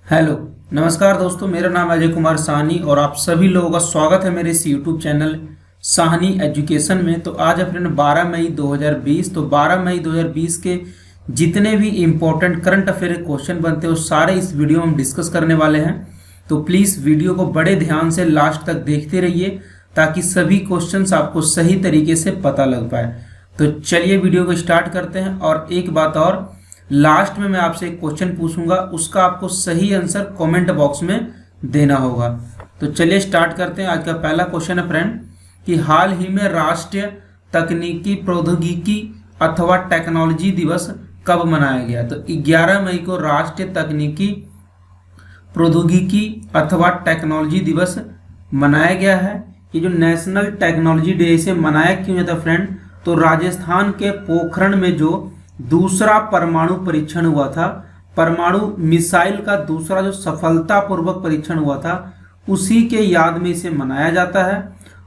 Hello. नमस्कार दोस्तों, मेरा नाम अजय कुमार साहनी और आप सभी लोगों का स्वागत है मेरे इस यूट्यूब चैनल साहनी एजुकेशन में। तो आज अपने 12 मई 2020 तो 12 मई 2020 के जितने भी इम्पोर्टेंट करंट अफेयर क्वेश्चन बनते हैं वो सारे इस वीडियो में हम डिस्कस करने वाले हैं। तो प्लीज़ वीडियो को बड़े ध्यान से लास्ट तक देखते रहिए ताकि सभी क्वेश्चंस आपको सही तरीके से पता लग पाए। तो चलिए वीडियो को स्टार्ट करते हैं। और एक बात और, लास्ट में मैं आपसे एक क्वेश्चन पूछूंगा, उसका आपको सही आंसर कमेंट बॉक्स में देना होगा। तो चलिए स्टार्ट करते हैं। आज का पहला क्वेश्चन है फ्रेंड कि हाल ही में राष्ट्रीय तकनीकी प्रौद्योगिकी अथवा टेक्नोलॉजी दिवस कब मनाया गया। तो 11 मई को राष्ट्रीय तकनीकी प्रौद्योगिकी अथवा टेक्नोलॉजी दिवस मनाया गया है। ये जो नेशनल टेक्नोलॉजी डे इसे मनाया क्यों जाता है फ्रेंड, तो राजस्थान के पोखरण में जो दूसरा परमाणु परीक्षण हुआ था, परमाणु मिसाइल का दूसरा जो सफलतापूर्वक परीक्षण हुआ था, उसी के याद में इसे मनाया जाता है।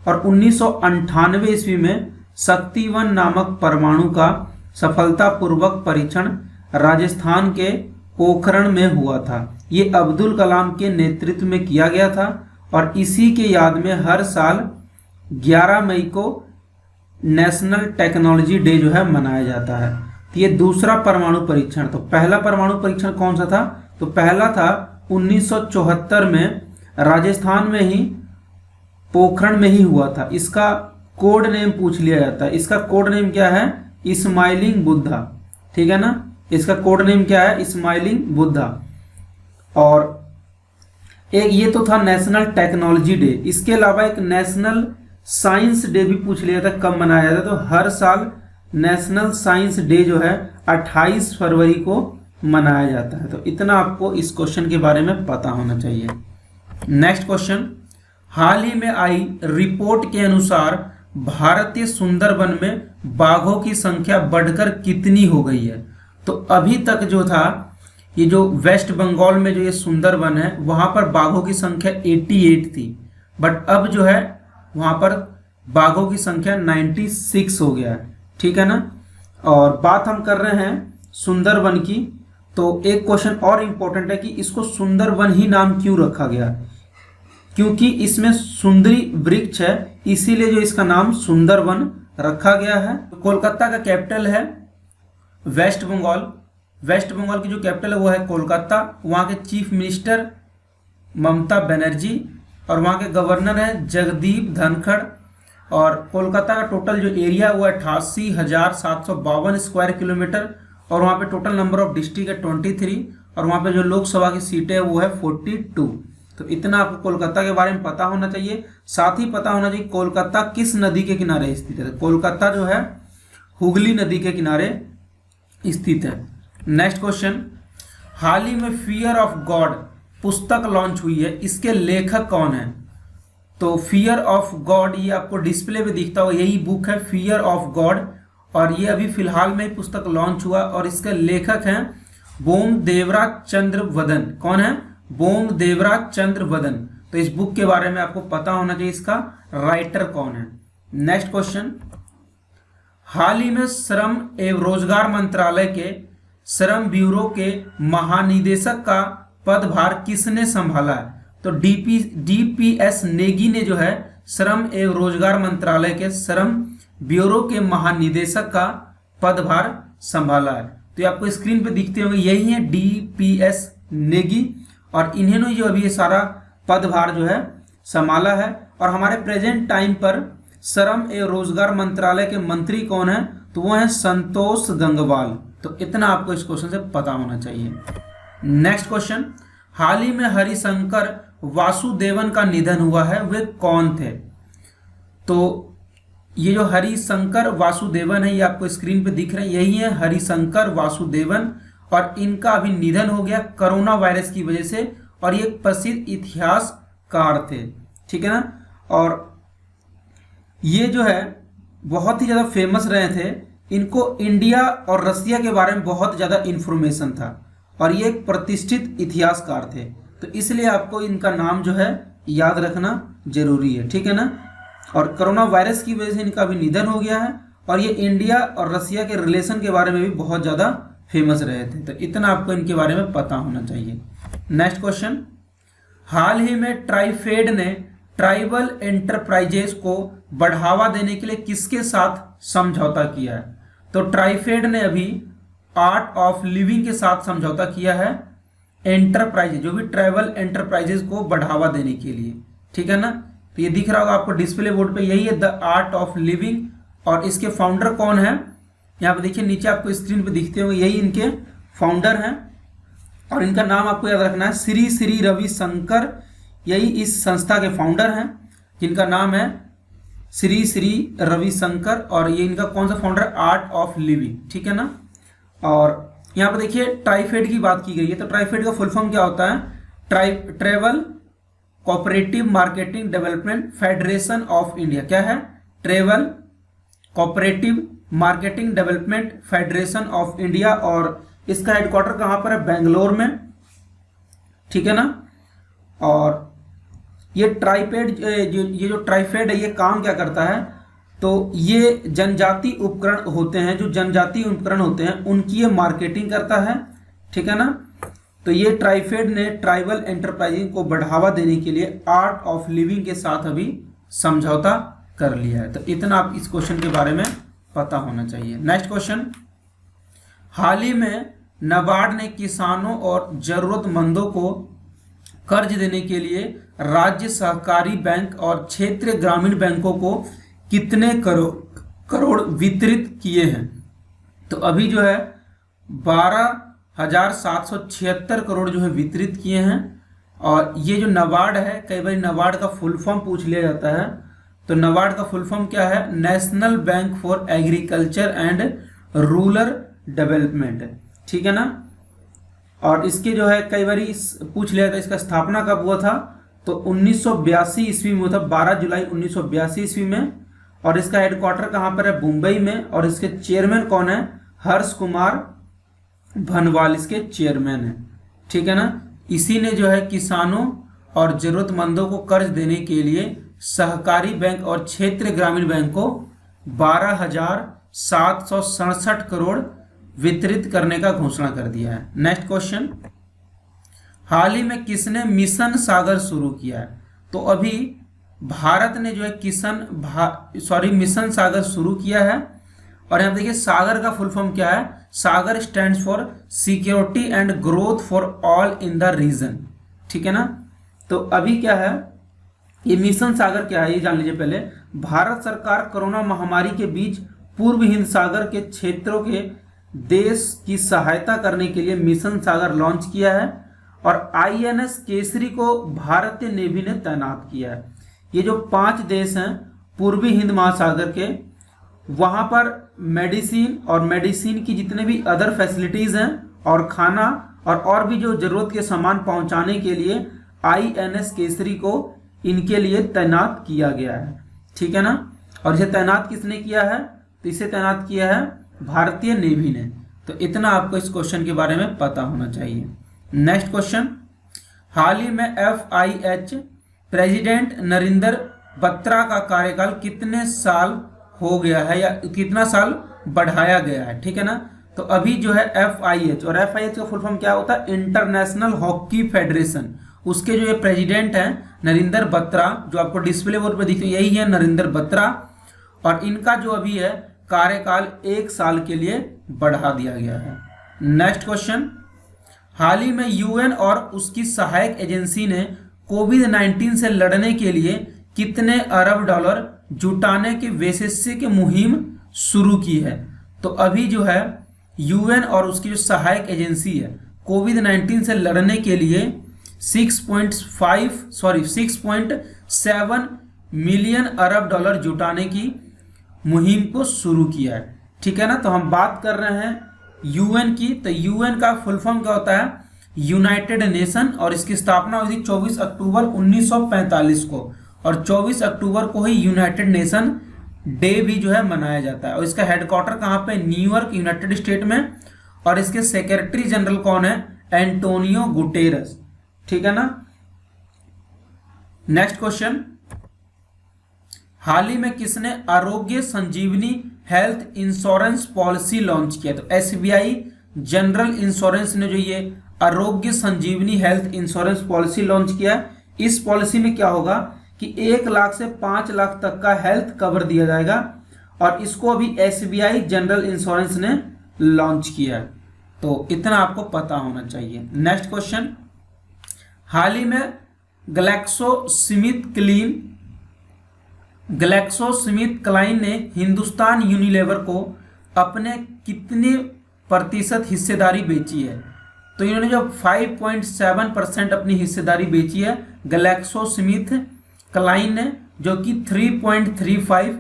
और 1998 ईस्वी में शक्ति-1 नामक परमाणु का सफलतापूर्वक परीक्षण राजस्थान के पोखरण में हुआ था। ये अब्दुल कलाम के नेतृत्व में किया गया था और इसी के याद में हर साल 11 मई को नेशनल टेक्नोलॉजी डे जो है मनाया जाता है। तो ये दूसरा परमाणु परीक्षण। तो पहला परमाणु परीक्षण कौन सा था, तो पहला था 1974 में राजस्थान में ही पोखरण में ही हुआ था। इसका कोड नेम पूछ लिया जाता है। इसका कोड नेम क्या है, स्माइलिंग बुद्धा। ठीक है ना, इसका कोड नेम क्या है, स्माइलिंग बुद्धा। और एक ये तो था नेशनल टेक्नोलॉजी डे। इसके अलावा एक नेशनल साइंस डे भी पूछ लिया था, कब मनाया जाता है। तो हर साल नेशनल साइंस डे जो है 28 फरवरी को मनाया जाता है। तो इतना आपको इस क्वेश्चन के बारे में पता होना चाहिए। नेक्स्ट क्वेश्चन, हाल ही में आई रिपोर्ट के अनुसार भारतीय सुंदरवन में बाघों की संख्या बढ़कर कितनी हो गई है। तो अभी तक जो था, ये जो वेस्ट बंगाल में जो ये सुंदरवन है वहां पर बाघों की संख्या 88 थी, बट अब जो है वहां पर बाघों की संख्या 96 हो गया है। ठीक है ना। और बात हम कर रहे हैं सुंदरवन की, तो एक क्वेश्चन और इंपॉर्टेंट है कि इसको सुंदरवन ही नाम क्यों रखा गया, क्योंकि इसमें सुंदरी वृक्ष है, इसीलिए जो इसका नाम सुंदरवन रखा गया है। कोलकाता का कैपिटल है वेस्ट बंगाल। वेस्ट बंगाल की जो कैपिटल है वो है कोलकाता। वहाँ के चीफ मिनिस्टर ममता बनर्जी और वहाँ के गवर्नर हैं जगदीप धनखड़। और कोलकाता का टोटल जो एरिया है वो 88,752 स्क्वायर किलोमीटर। और वहाँ पे टोटल नंबर ऑफ डिस्ट्रिक्ट है 23 और वहाँ पे जो लोकसभा की सीटें है वो है 42। तो इतना आपको कोलकाता के बारे में पता होना चाहिए। साथ ही पता होना चाहिए कोलकाता किस नदी के किनारे स्थित है। कोलकाता जो है हुगली नदी के किनारे स्थित है। नेक्स्ट क्वेश्चन, हाल ही में फियर ऑफ गॉड पुस्तक लॉन्च हुई है, इसके लेखक कौन है। तो फियर ऑफ गॉड, ये आपको डिस्प्ले पे दिखता हो, यही बुक है फियर ऑफ गॉड। और ये अभी फिलहाल में पुस्तक लॉन्च हुआ और इसके लेखक हैं बोमदेवरा चंद्र वदन। कौन है, बोमदेवरा चंद्र वदन। तो इस बुक के बारे में आपको पता होना चाहिए इसका राइटर कौन है। नेक्स्ट क्वेश्चन, हाल ही में श्रम एवं रोजगार मंत्रालय के श्रम ब्यूरो के महानिदेशक का पदभार किसने संभाला है। तो डीपीएस नेगी ने जो है श्रम एवं रोजगार मंत्रालय के श्रम ब्यूरो के महानिदेशक का पदभार संभाला है। तो ये आपको स्क्रीन पे दिखते होंगे, यही है डीपीएस नेगी। और इन्होंने जो अभी ये सारा पदभार जो है संभाला है। और हमारे प्रेजेंट टाइम पर श्रम एवं रोजगार मंत्रालय के मंत्री कौन है, तो वो है संतोष गंगवाल। तो इतना आपको इस क्वेश्चन से पता होना चाहिए। नेक्स्ट क्वेश्चन, हाल ही में हरिशंकर वासुदेवन का निधन हुआ है, वे कौन थे। तो ये जो हरिशंकर वासुदेवन है ये आपको स्क्रीन पे दिख रहे हैं, यही है हरिशंकर वासुदेवन। और इनका अभी निधन हो गया कोरोना वायरस की वजह से। और ये प्रसिद्ध इतिहासकार थे। ठीक है ना। और ये जो है बहुत ही ज़्यादा फेमस रहे थे। इनको इंडिया और रसिया के बारे में बहुत ज़्यादा इंफॉर्मेशन था और ये एक प्रतिष्ठित इतिहासकार थे। तो इसलिए आपको इनका नाम जो है याद रखना जरूरी है। ठीक है ना। और कोरोना वायरस की वजह से इनका भी निधन हो गया है। और ये इंडिया और रसिया के रिलेशन के बारे में भी बहुत ज़्यादा फेमस रहे थे। तो इतना आपको इनके बारे में पता होना चाहिए। नेक्स्ट क्वेश्चन, हाल ही में ट्राइफेड ने ट्राइबल एंटरप्राइजेस को बढ़ावा देने के लिए किसके साथ समझौता किया है? तो ट्राइफेड ने अभी आर्ट ऑफ लिविंग के साथ समझौता किया है, एंटरप्राइजेज जो भी ट्राइबल एंटरप्राइजेस को बढ़ावा देने के लिए, ठीक है ना। तो ये दिख रहा होगा आपको डिस्प्ले बोर्ड पे, यही है द आर्ट ऑफ लिविंग। और इसके फाउंडर कौन है? यहाँ पे देखिए नीचे आपको स्क्रीन पे दिखते होंगे, यही इनके फाउंडर हैं। और इनका नाम आपको याद रखना है श्री श्री रविशंकर, यही इस संस्था के फाउंडर हैं, जिनका नाम है श्री श्री रविशंकर। और ये इनका कौन सा फाउंडर? आर्ट ऑफ लिविंग, ठीक है ना। और यहाँ पे देखिए ट्राइफेड की बात की गई है, तो ट्राइफेड का फुल फॉर्म क्या होता है? Travel cooperative marketing development federation of India. क्या है? Travel cooperative marketing development federation of India. और इसका हेडक्वार्टर कहाँ पर है? बेंगलोर में, ठीक है ना। और ये ट्राइफेड जो ट्राइफेड है ये काम क्या करता है? तो ये जनजाति उपकरण होते हैं, जो जनजाति उपकरण होते हैं उनकी ये मार्केटिंग करता है, ठीक है ना। तो ये ट्राइफेड ने ट्राइबल एंटरप्राइजिंग को बढ़ावा देने के लिए आर्ट ऑफ लिविंग के साथ अभी समझौता कर लिया है। तो इतना आप इस क्वेश्चन के बारे में पता होना चाहिए। नेक्स्ट क्वेश्चन, हाल ही में नाबार्ड ने किसानों और जरूरतमंदों को कर्ज देने के लिए राज्य सहकारी बैंक और क्षेत्रीय ग्रामीण बैंकों को कितने करोड़ वितरित किए हैं? तो अभी जो है 12,776 करोड़ जो है वितरित किए हैं। और ये जो नाबार्ड है, कई बार नाबार्ड का फुल फॉर्म पूछ लिया जाता है, तो नाबार्ड का फुल फॉर्म क्या है? National bank for agriculture and rural development, ठीक है ना। और इसके जो है कई बार पूछ लिया था इसका स्थापना कब हुआ था? तो 1982 ईस्वी में हुआ था, 12 जुलाई 1982 ईस्वी में। और इसका हेडक्वार्टर कहाँ पर है? मुंबई में। और इसके चेयरमैन कौन है? हर्ष कुमार भनवाल इसके चेयरमैन है, ठीक है ना। इसी ने जो है किसानों और जरूरतमंदों को कर्ज देने के लिए सहकारी बैंक और क्षेत्रीय ग्रामीण बैंक को 12,767 करोड़ वितरित करने का घोषणा कर दिया है। नेक्स्ट क्वेश्चन, हाल ही में किसने मिशन सागर शुरू किया है? तो अभी भारत ने जो है मिशन सागर शुरू किया है। और यहाँ देखिए सागर का फुल फॉर्म क्या है? Sagar stands for security and growth for all in the region, ठीक है ना। तो अभी क्या है ये मिशन सागर क्या है ये जान लीजिए पहले। भारत सरकार कोरोना महामारी के बीच पूर्व हिंद सागर के क्षेत्रों के देश की सहायता करने के लिए मिशन सागर लॉन्च किया है। और INS केसरी को भारतीय नेवी ने तैनात किया है। ये जो 5 देश हैं पूर्वी हिंद महासागर के, वहाँ पर मेडिसिन की जितने भी अदर फैसिलिटीज़ हैं और खाना और भी जो ज़रूरत के सामान पहुँचाने के लिए INS केसरी को इनके लिए तैनात किया गया है, ठीक है ना। और इसे तैनात किसने किया है? तो इसे तैनात किया है भारतीय नेवी ने। तो इतना आपको इस क्वेश्चन के बारे में पता होना चाहिए। नेक्स्ट क्वेश्चन, हाल ही में FIH प्रेसिडेंट नरेंद्र बत्रा का कार्यकाल कितने साल हो गया है या कितना साल बढ़ाया गया है, ठीक है ना। तो अभी जो है FIH, और FIH का फुल फॉर्म क्या होता है? International hockey federation. उसके जो ये प्रेसिडेंट हैं नरेंद्र बत्रा, जो आपको डिस्प्ले बोर्ड पर दिखते हैं यही है नरेंद्र बत्रा। और इनका जो अभी है कार्यकाल 1 साल के लिए बढ़ा दिया गया है। नेक्स्ट क्वेश्चन, हाल ही में UN और उसकी सहायक एजेंसी ने कोविड-19 से लड़ने के लिए कितने अरब डॉलर जुटाने की वैश्विक मुहिम शुरू की है? तो अभी जो है UN और उसकी जो सहायक एजेंसी है कोविड-19 से लड़ने के लिए 6.7 मिलियन अरब डॉलर जुटाने की मुहिम को शुरू किया है, ठीक है ना। तो हम बात कर रहे हैं UN की। तो UN का फुल फॉर्म क्या होता है? United nation. और इसकी स्थापना हुई थी 24 अक्टूबर 1945 को। और 24 अक्टूबर को ही यूनाइटेड नेशन डे भी जो है मनाया जाता है। और इसका हेडक्वार्टर कहाँ पे? न्यूयॉर्क, यूनाइटेड स्टेट में। और इसके सेक्रेटरी जनरल कौन है? एंटोनियो गुटेरस, ठीक है ना। नेक्स्ट क्वेश्चन, हाल ही में किसने आरोग्य संजीवनी हेल्थ इंश्योरेंस पॉलिसी लॉन्च किया? तो SBI जनरल इंश्योरेंस ने जो ये आरोग्य संजीवनी हेल्थ इंश्योरेंस पॉलिसी लॉन्च किया है। इस पॉलिसी में क्या होगा कि 1 लाख से 5 लाख तक का हेल्थ कवर दिया जाएगा और इसको अभी SBI जनरल इंश्योरेंस ने लॉन्च किया है। तो इतना आपको पता होना चाहिए। नेक्स्ट क्वेश्चन, हाल ही में ग्लैक्सोस्मिथक्लाइन ने हिंदुस्तान यूनिलीवर को अपने कितने प्रतिशत हिस्सेदारी बेची है? तो इन्होंने जो 5.7% अपनी हिस्सेदारी बेची है ग्लैक्सोस्मिथक्लाइन ने, जो कि $3.35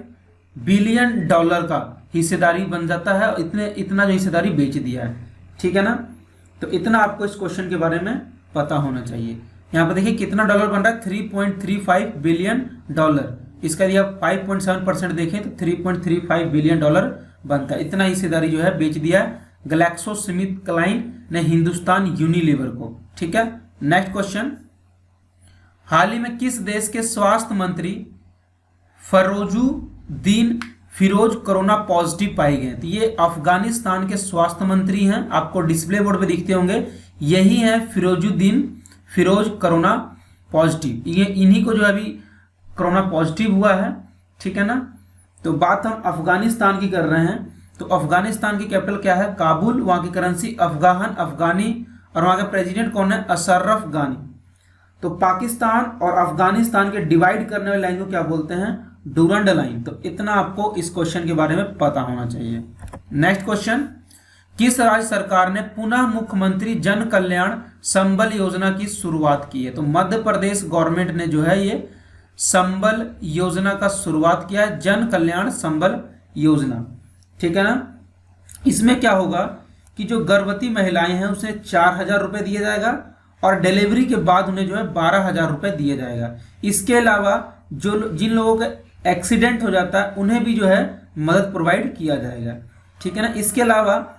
बिलियन का हिस्सेदारी बन जाता है। इतना जो हिस्सेदारी बेच दिया है, ठीक है ना। तो इतना आपको इस क्वेश्चन के बारे में पता होना चाहिए। यहाँ पर देखिए कितना डॉलर बन रहा है, $3.35 बिलियन। इसका यदि आप 5.7% देखें तो $3.35 बिलियन बनता है। इतना हिस्सेदारी जो है बेच दिया है ग्लैक्सोस्मिथक्लाइन ने हिंदुस्तान यूनिलीवर को, ठीक है। नेक्स्ट क्वेश्चन, हाल ही में किस देश के स्वास्थ्य मंत्री फरोजुद्दीन फिरोज कोरोना पॉजिटिव पाए गए? तो ये अफगानिस्तान के स्वास्थ्य मंत्री हैं, आपको डिस्प्ले बोर्ड पे दिखते होंगे, यही है फिरोजुद्दीन फिरोज कोरोना पॉजिटिव। ये इन्हीं को जो अभी कोरोना पॉजिटिव हुआ है, ठीक है ना। तो बात हम अफगानिस्तान की कर रहे हैं, तो अफगानिस्तान की कैपिटल क्या है? काबुल। वहां की करेंसी अफगानी और वहां के प्रेसिडेंट कौन है? अशरफ गानी। तो पाकिस्तान और अफगानिस्तान के डिवाइड करने वाली लाइन को क्या बोलते हैं? Durand line. तो इतना आपको इस क्वेश्चन के बारे में पता होना चाहिए। नेक्स्ट क्वेश्चन, किस राज्य सरकार ने पुनः मुख्यमंत्री जन कल्याण संबल योजना की शुरुआत की है? तो मध्य प्रदेश गवर्नमेंट ने जो है ये संबल योजना का शुरुआत किया है, जन कल्याण संबल योजना, ठीक है ना। इसमें क्या होगा कि जो गर्भवती महिलाएं हैं उसे 4,000 रुपये दिया जाएगा और डिलीवरी के बाद उन्हें जो है 12,000 रुपये दिया जाएगा। इसके अलावा जिन लोगों का एक्सीडेंट हो जाता है उन्हें भी जो है मदद प्रोवाइड किया जाएगा, ठीक है ना। इसके अलावा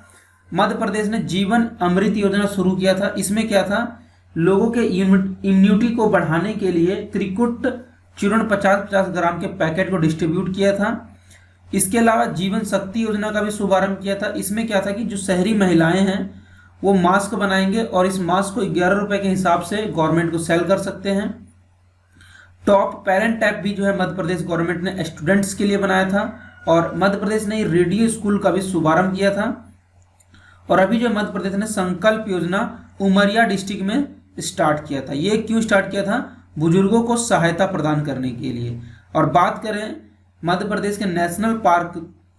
मध्य प्रदेश ने जीवन अमृत योजना शुरू किया था। इसमें क्या था, लोगों के इम्यूनिटी को बढ़ाने के लिए त्रिकुट चूर्ण 50-50 ग्राम के पैकेट को डिस्ट्रीब्यूट किया था। इसके अलावा जीवन शक्ति योजना का भी शुभारंभ किया था। इसमें क्या था कि जो शहरी महिलाएं हैं वो मास्क बनाएंगे और इस मास्क को 11 रुपए के हिसाब से गवर्नमेंट को सेल कर सकते हैं। टॉप पेरेंट ऐप भी जो है मध्य प्रदेश गवर्नमेंट ने स्टूडेंट्स के लिए बनाया था और मध्य प्रदेश ने रेडियो स्कूल का भी शुभारंभ किया था। और अभी जो मध्य प्रदेश ने संकल्प योजना उमरिया डिस्ट्रिक्ट में स्टार्ट किया था। ये क्यों स्टार्ट किया था? बुजुर्गों को सहायता प्रदान करने के लिए। और बात करें मध्य प्रदेश के नेशनल पार्क,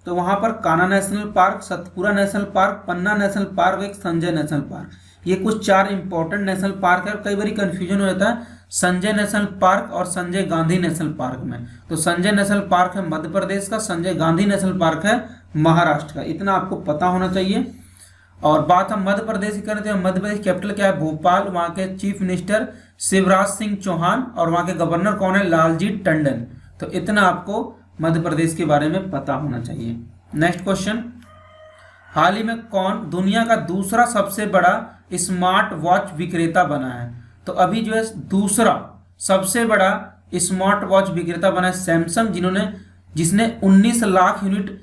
तो वहां पर Kanha national park, Satpura national park, Panna national park, एक संजय नेशनल पार्क, ये कुछ 4 इंपॉर्टेंट नेशनल पार्क है। कई बार कंफ्यूजन हो जाता है संजय नेशनल पार्क और संजय गांधी नेशनल पार्क में। तो संजय नेशनल पार्क है मध्य प्रदेश का, संजय गांधी नेशनल पार्क है महाराष्ट्र का। इतना आपको पता होना चाहिए। और बात हम मध्य प्रदेश की करें तो मध्य प्रदेश कैपिटल क्या है? भोपाल। वहाँ के चीफ मिनिस्टर शिवराज सिंह चौहान और वहाँ के गवर्नर कौन है? लालजी टंडन। तो इतना आपको मध्य प्रदेश के बारे में पता होना चाहिए। नेक्स्ट क्वेश्चन, हाल ही में कौन दुनिया का दूसरा सबसे बड़ा स्मार्ट वॉच विक्रेता बना है? तो अभी जो है दूसरा सबसे बड़ा स्मार्ट वॉच विक्रेता बना है सैमसंग, जिसने 19 लाख यूनिट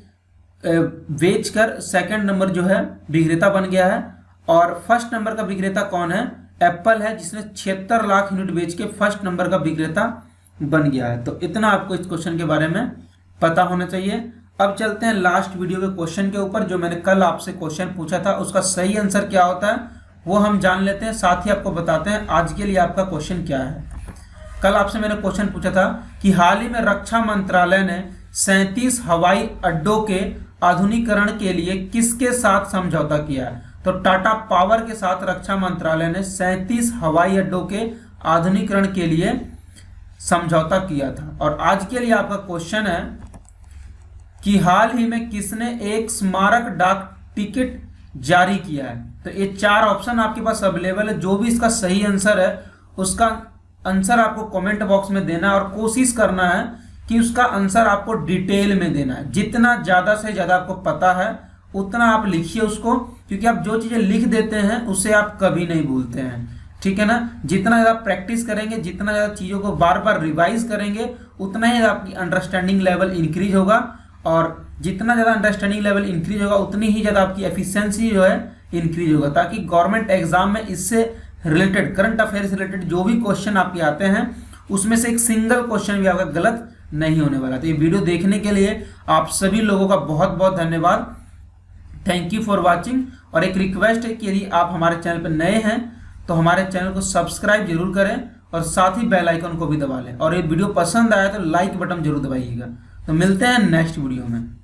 बेचकर सेकंड नंबर जो है विक्रेता बन गया है। और फर्स्ट नंबर का विक्रेता कौन है? एप्पल है, जिसने 76 लाख यूनिट बेच के फर्स्ट नंबर का विक्रेता बन गया है। तो इतना आपको इस क्वेश्चन के बारे में पता होना चाहिए। अब चलते हैं लास्ट वीडियो के क्वेश्चन के ऊपर। जो मैंने कल आपसे क्वेश्चन पूछा था उसका सही आंसर क्या होता है वो हम जान लेते हैं, साथ ही आपको बताते हैं आज के लिए आपका क्वेश्चन क्या है। कल आपसे मैंने क्वेश्चन पूछा था कि हाल ही में रक्षा मंत्रालय ने 37 हवाई अड्डों के आधुनिकीकरण के लिए किसके साथ समझौता किया है? तो टाटा पावर के साथ रक्षा मंत्रालय ने 37 हवाई अड्डों के आधुनिकीकरण के लिए समझौता किया था। और आज के लिए आपका क्वेश्चन है कि हाल ही में किसने एक स्मारक डाक टिकट जारी किया है? तो ये 4 ऑप्शन आपके पास अवेलेबल है। जो भी इसका सही आंसर है उसका आंसर आपको कमेंट बॉक्स में देना है और कोशिश करना है कि उसका आंसर आपको डिटेल में देना है। जितना ज़्यादा से ज़्यादा आपको पता है उतना आप लिखिए उसको, क्योंकि आप जो चीज़ें लिख देते हैं उसे आप कभी नहीं भूलते हैं, ठीक है ना। जितना ज़्यादा प्रैक्टिस करेंगे, जितना ज़्यादा चीज़ों को बार बार रिवाइज करेंगे, उतना ही आपकी अंडरस्टैंडिंग लेवल इंक्रीज होगा। और जितना ज़्यादा अंडरस्टैंडिंग लेवल इंक्रीज होगा उतनी ही ज़्यादा आपकी एफिशिएंसी जो है इंक्रीज होगा, ताकि गवर्नमेंट एग्जाम में इससे रिलेटेड, करंट अफेयर से रिलेटेड जो भी क्वेश्चन आपके आते हैं उसमें से एक सिंगल क्वेश्चन भी आपका गलत नहीं होने वाला। तो ये वीडियो देखने के लिए आप सभी लोगों का बहुत बहुत धन्यवाद। Thank you for watching. और एक रिक्वेस्ट है कि यदि आप हमारे चैनल पर नए हैं तो हमारे चैनल को सब्सक्राइब जरूर करें और साथ ही बेल आइकन को भी दबा लें, और ये वीडियो पसंद आया तो लाइक बटन जरूर दबाइएगा। तो मिलते हैं नेक्स्ट वीडियो में।